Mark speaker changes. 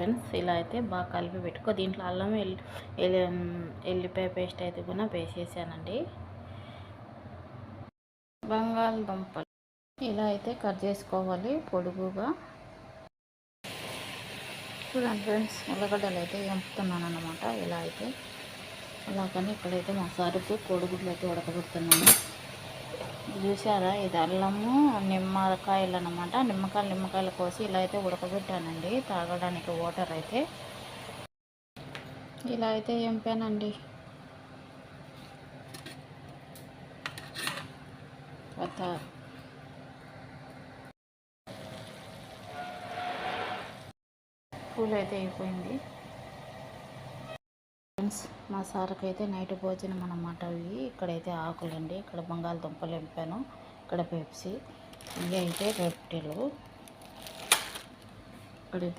Speaker 1: Friends. ఇలా అయితే బాగా కలిపి పెట్టుకో. దీంట్లో అల్లం ఎల్లిపాయ పేస్ట్ అయితే కూడా వేసేసానండి. బంగాళదుంపలు ఇలా అయితే కట్ చేసుకోవాలి పొడుగుగా. చూడండి ఫ్రెండ్స్, ఉల్లగడ్డలు అయితే ఎంపుతున్నాను అన్నమాట. ఇలా అయితే అలాగని ఇక్కడైతే మా సారుకు కోడిగుడ్లు అయితే ఉడకబెడుతున్నాను. చూసారా, ఇది అల్లము నిమ్మకాయలు అన్నమాట. నిమ్మకాయలు కోసి ఇలా అయితే ఉడకబెట్టానండి తాగడానికి వాటర్ అయితే. ఇలా అయితే ఎంపానండి. పూలు అయితే అయిపోయింది ఫ్రెండ్స్. మా సార్కి అయితే నైట్ భోజనం అన్నమాట. ఇవి ఇక్కడైతే ఆకులండి, ఇక్కడ బంగాళదుంపలు ఎంపాను, ఇక్కడ పెప్సీ, ఇవి అయితే రొట్టెలు. ఇక్కడైతే